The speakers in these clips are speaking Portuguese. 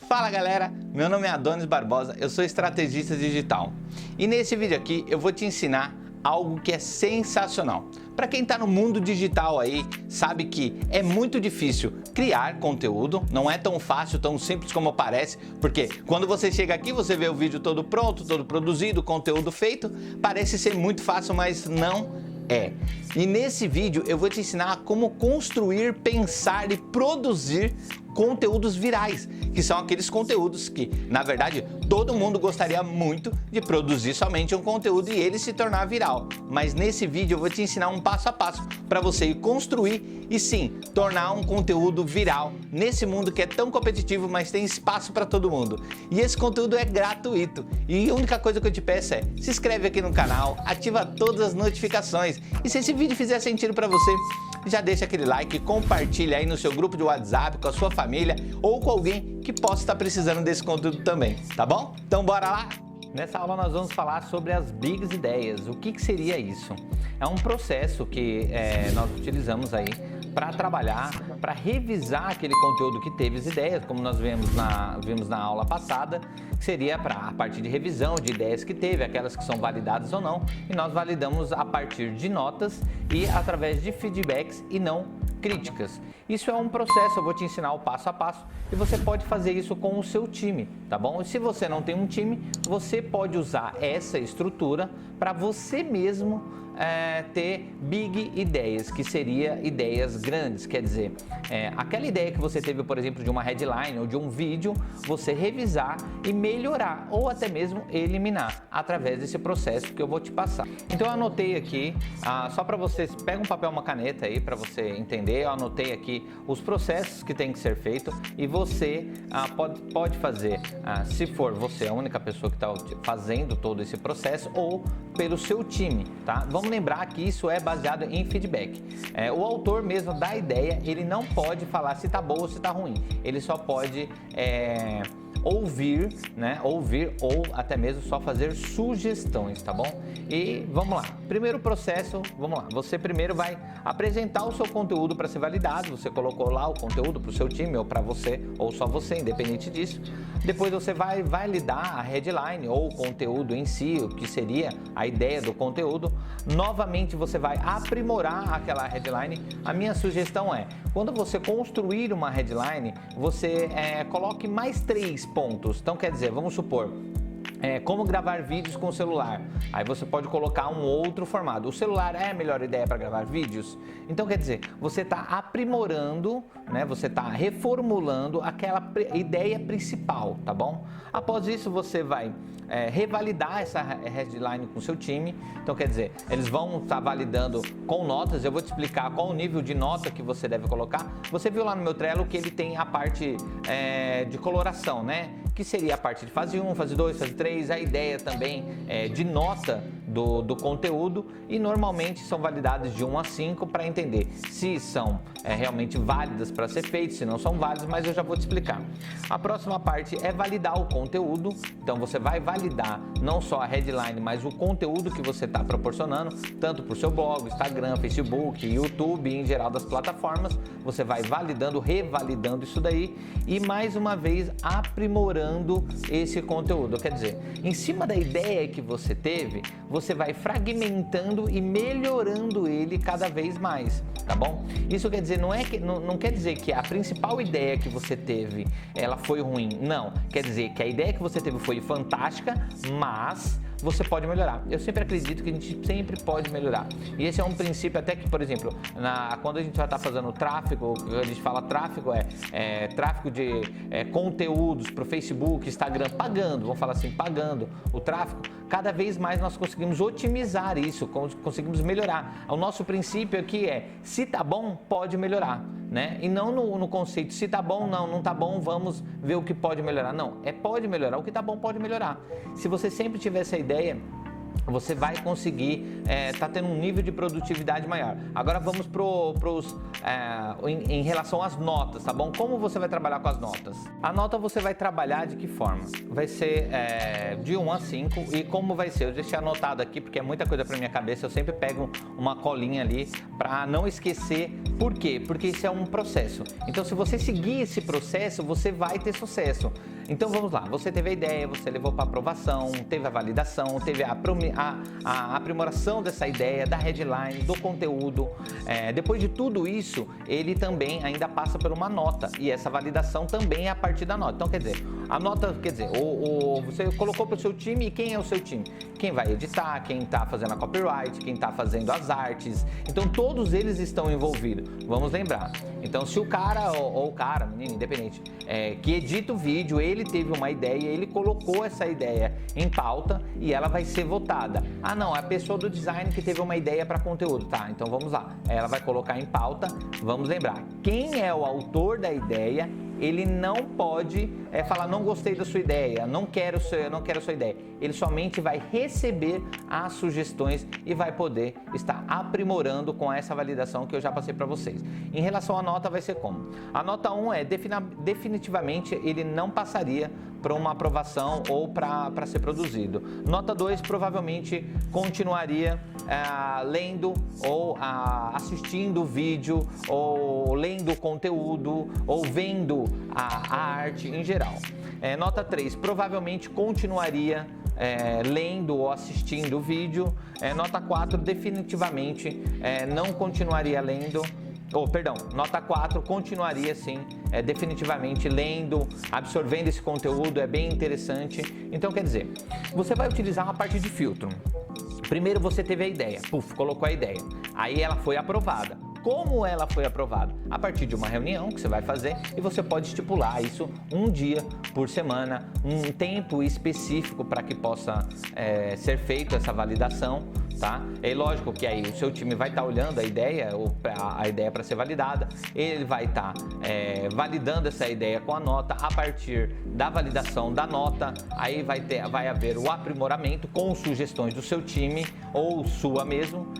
Fala galera, meu nome é Adonis Barbosa, eu sou estrategista digital e nesse vídeo aqui eu vou te ensinar algo que é sensacional. Para quem está no mundo digital aí, sabe que é muito difícil criar conteúdo, não é tão fácil, tão simples como parece, porque quando você chega aqui, você vê o vídeo todo pronto, todo produzido, conteúdo feito, parece ser muito fácil, mas não é. E nesse vídeo eu vou te ensinar como construir, pensar e produzir conteúdos virais, que são aqueles conteúdos que, na verdade, todo mundo gostaria muito de produzir somente um conteúdo e ele se tornar viral. Mas nesse vídeo eu vou te ensinar um passo a passo para você construir e sim, tornar um conteúdo viral nesse mundo que é tão competitivo, mas tem espaço para todo mundo. E esse conteúdo é gratuito. E a única coisa que eu te peço é se inscreve aqui no canal, ativa todas as notificações. E se esse vídeo fizer sentido para você, já deixa aquele like, compartilha aí no seu grupo de WhatsApp, com a sua família ou com alguém que possa estar precisando desse conteúdo também, tá bom? Então bora lá? Nessa aula nós vamos falar sobre as Big Ideias. O que seria isso? É um processo que nós utilizamos aí para trabalhar, para revisar aquele conteúdo que teve as ideias, como nós vimos na aula passada, que seria a partir de revisão de ideias que teve, aquelas que são validadas ou não, e nós validamos a partir de notas e através de feedbacks e não críticas. Isso é um processo, eu vou te ensinar o passo a passo e você pode fazer isso com o seu time, tá bom? E se você não tem um time, você pode usar essa estrutura para você mesmo ter big ideias, que seria ideias grandes, quer dizer, aquela ideia que você teve, por exemplo, de uma headline ou de um vídeo, você revisar e melhorar ou até mesmo eliminar através desse processo que eu vou te passar. Então eu anotei aqui, só para vocês, pega um papel, uma caneta aí para você entender, eu anotei aqui os processos que tem que ser feito e você pode fazer, se for você a única pessoa que está fazendo todo esse processo ou pelo seu time, tá? Vamos lembrar que isso é baseado em feedback. O autor mesmo da ideia, ele não pode falar se tá bom ou se tá ruim. Ele só pode ouvir, né? Ouvir ou até mesmo só fazer sugestões, tá bom? E vamos lá. Primeiro processo, vamos lá. Você primeiro vai apresentar o seu conteúdo para ser validado. Você colocou lá o conteúdo para o seu time ou para você ou só você, independente disso. Depois você vai validar a headline ou o conteúdo em si, o que seria a ideia do conteúdo. Novamente você vai aprimorar aquela headline. A minha sugestão é, quando você construir uma headline, você coloque mais 3 pontos. Então quer dizer, vamos supor, como gravar vídeos com o celular. Aí você pode colocar um outro formato. O celular é a melhor ideia para gravar vídeos? Então quer dizer, você está aprimorando, né? Você está reformulando aquela ideia principal, tá bom? Após isso você vai revalidar essa headline com o seu time. Então quer dizer, eles vão estar validando com notas. Eu vou te explicar qual o nível de nota que você deve colocar. Você viu lá no meu Trello que ele tem a parte de coloração, né? Que seria a parte de fase 1, fase 2, fase 3, a ideia também de nota do conteúdo e normalmente são validadas de 1 a 5 para entender se são realmente válidas para ser feitas, se não são válidas, mas eu já vou te explicar. A próxima parte é validar o conteúdo, então você vai validar não só a headline, mas o conteúdo que você está proporcionando, tanto para o seu blog, Instagram, Facebook, YouTube, em geral das plataformas, você vai validando, revalidando isso daí e mais uma vez aprimorando esse conteúdo, quer dizer, em cima da ideia que você teve, você vai fragmentando e melhorando ele cada vez mais, tá bom? Isso quer dizer, não quer dizer que a principal ideia que você teve, ela foi ruim, não. Quer dizer que a ideia que você teve foi fantástica, mas você pode melhorar. Eu sempre acredito que a gente sempre pode melhorar. E esse é um princípio até que, por exemplo, quando a gente vai estar fazendo tráfego, a gente fala tráfego tráfego de conteúdos para o Facebook, Instagram, pagando, vamos falar assim, pagando o tráfego, cada vez mais nós conseguimos otimizar isso, conseguimos melhorar. O nosso princípio aqui é, se tá bom, pode melhorar, né? E não no conceito, se tá bom, não tá bom, vamos ver o que pode melhorar. Não, pode melhorar, o que tá bom pode melhorar. Se você sempre tiver essa ideia você vai conseguir tá tendo um nível de produtividade maior. Agora vamos em relação às notas, tá bom? Como você vai trabalhar com as notas? A nota você vai trabalhar de que forma? Vai ser de 1 a 5 e como vai ser? Eu deixei anotado aqui porque é muita coisa para minha cabeça, eu sempre pego uma colinha ali para não esquecer. Por quê? Porque isso é um processo. Então se você seguir esse processo, você vai ter sucesso. Então vamos lá, você teve a ideia, você levou para aprovação, teve a validação, teve a aprimoração dessa ideia, da headline, do conteúdo. Depois de tudo isso, ele também ainda passa por uma nota e essa validação também é a partir da nota. Então quer dizer, a nota, você colocou para o seu time e quem é o seu time? Quem vai editar, quem está fazendo a copyright, quem está fazendo as artes. Então todos eles estão envolvidos. Vamos lembrar. Então se o cara ou o cara, menino, independente, que edita o vídeo, ele teve uma ideia, ele colocou essa ideia em pauta e ela vai ser votada. Ah não, é a pessoa do design que teve uma ideia para conteúdo, tá? Então vamos lá, ela vai colocar em pauta, vamos lembrar, quem é o autor da ideia, ele não pode falar, não gostei da sua ideia, não quero a sua ideia. Ele somente vai receber as sugestões e vai poder estar aprimorando com essa validação que eu já passei para vocês. Em relação à nota, vai ser como? A nota 1 definitivamente ele não passaria para uma aprovação ou para ser produzido. Nota 2 provavelmente continuaria lendo ou assistindo o vídeo, ou lendo o conteúdo, ou vendo a arte em geral. Nota 3 provavelmente continuaria lendo ou assistindo o vídeo. Nota 4 definitivamente não continuaria lendo. Nota 4 continuaria sim, definitivamente lendo, absorvendo esse conteúdo, é bem interessante. Então quer dizer, você vai utilizar uma parte de filtro. Primeiro você teve a ideia, colocou a ideia, aí ela foi aprovada. Como ela foi aprovada? A partir de uma reunião que você vai fazer e você pode estipular isso um dia por semana, um tempo específico para que possa ser feita essa validação, tá? É lógico que aí o seu time vai estar olhando a ideia para ser validada, ele vai estar validando essa ideia com a nota. A partir da validação da nota, aí vai haver o aprimoramento com sugestões do seu time ou sua mesmo.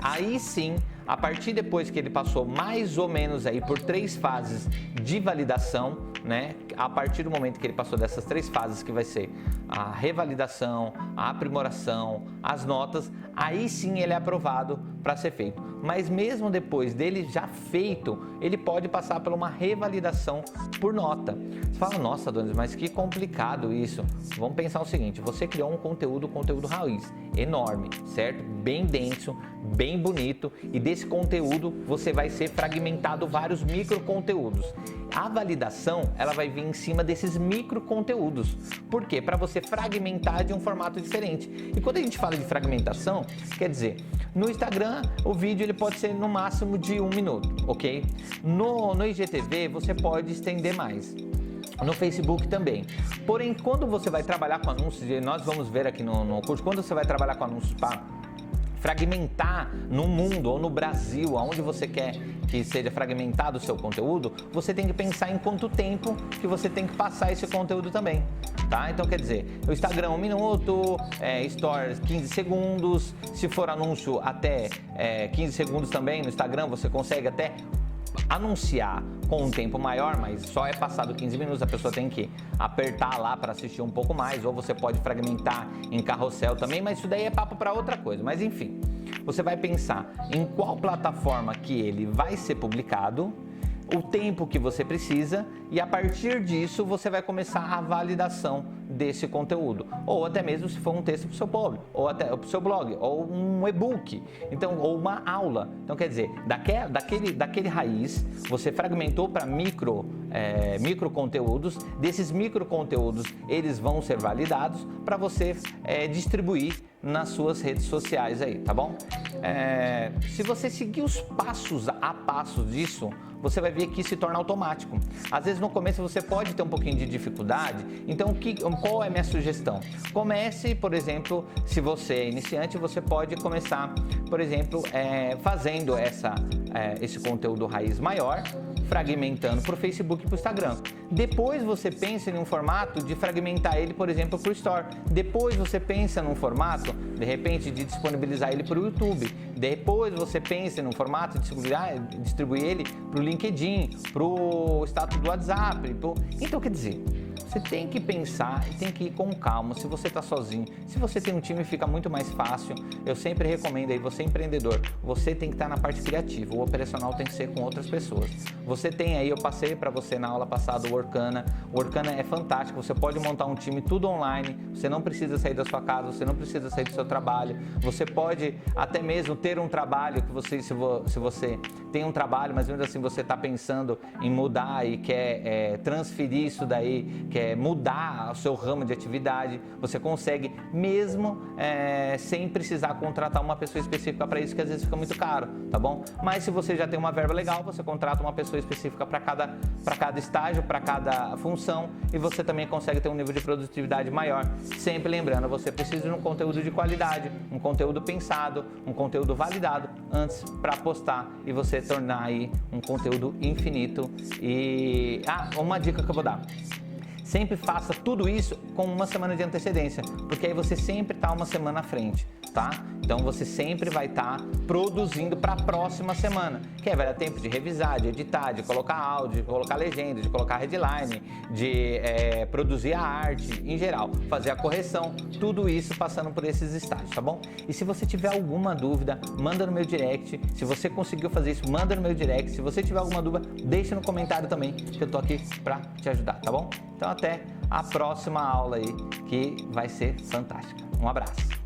Aí sim, a partir depois que ele passou mais ou menos aí por 3 fases de validação, né? A partir do momento que ele passou dessas 3 fases, que vai ser a revalidação, a aprimoração, as notas, aí sim ele é aprovado para ser feito. Mas mesmo depois dele já feito, ele pode passar por uma revalidação por nota. Você fala, nossa, Adonis, mas que complicado isso. Vamos pensar o seguinte, você criou um conteúdo raiz, enorme, certo? Bem denso, bem bonito, e desse conteúdo você vai ser fragmentado vários micro conteúdos. A validação, ela vai vir em cima desses micro conteúdos. Por quê? Para você fragmentar de um formato diferente. E quando a gente fala de fragmentação, quer dizer, no Instagram o vídeo ele pode ser no máximo de 1 minuto, ok? No IGTV você pode estender mais. No Facebook também. Porém, quando você vai trabalhar com anúncios, e nós vamos ver aqui no curso, quando você vai trabalhar com anúncios para fragmentar no mundo ou no Brasil, aonde você quer que seja fragmentado o seu conteúdo, você tem que pensar em quanto tempo que você tem que passar esse conteúdo também, tá? Então quer dizer, o Instagram 1 minuto, Stories 15 segundos, se for anúncio até 15 segundos também no Instagram, você consegue até anunciar com um tempo maior, mas só é passado 15 minutos, a pessoa tem que apertar lá para assistir um pouco mais, ou você pode fragmentar em carrossel também, mas isso daí é papo para outra coisa. Mas enfim, você vai pensar em qual plataforma que ele vai ser publicado, o tempo que você precisa, e a partir disso você vai começar a validação desse conteúdo, ou até mesmo se for um texto para o seu blog, ou até para o seu blog, ou um e-book, então, ou uma aula. Então quer dizer, daquele raiz você fragmentou para micro conteúdos. Desses micro conteúdos eles vão ser validados para você distribuir nas suas redes sociais aí, tá bom? Se você seguir os passos a passo disso, você vai ver que se torna automático. Às vezes no começo você pode ter um pouquinho de dificuldade, então qual é a minha sugestão? Comece, por exemplo, se você é iniciante, você pode começar, por exemplo, fazendo esse conteúdo raiz maior, fragmentando para o Facebook e para o Instagram. Depois você pensa em um formato de fragmentar ele, por exemplo, para o Store. Depois você pensa num formato, de repente, de disponibilizar ele para o YouTube. Depois você pensa num formato de distribuir ele para o LinkedIn, para o status do WhatsApp. Então, quer dizer, você tem que pensar e tem que ir com calma. Se você está sozinho, se você tem um time, fica muito mais fácil. Eu sempre recomendo aí, você empreendedor, você tem que estar na parte criativa. O operacional tem que ser com outras pessoas. Você tem aí, eu passei para você na aula passada o Workana. O Workana é fantástico, você pode montar um time tudo online. Você não precisa sair da sua casa, você não precisa sair do seu trabalho. Você pode até mesmo ter um trabalho que você, se você tem um trabalho, mas mesmo assim você está pensando em mudar e quer transferir isso daí, quer mudar o seu ramo de atividade, você consegue mesmo sem precisar contratar uma pessoa específica para isso, que às vezes fica muito caro, tá bom? Mas se você já tem uma verba legal, você contrata uma pessoa específica para cada estágio, para cada função, e você também consegue ter um nível de produtividade maior. Sempre lembrando, você precisa de um conteúdo de qualidade, um conteúdo pensado, um conteúdo validado antes para postar e você tornar aí um conteúdo infinito. E uma dica que eu vou dar: sempre faça tudo isso com uma semana de antecedência, porque aí você sempre está uma semana à frente, tá? Então você sempre vai estar produzindo para a próxima semana, que aí vai dar tempo de revisar, de editar, de colocar áudio, de colocar legenda, de colocar headline, de produzir a arte, em geral, fazer a correção, tudo isso passando por esses estágios, tá bom? E se você tiver alguma dúvida, manda no meu direct. Se você conseguiu fazer isso, manda no meu direct. Se você tiver alguma dúvida, deixa no comentário também, que eu tô aqui para te ajudar, tá bom? Então até a próxima aula aí, que vai ser fantástica. Um abraço!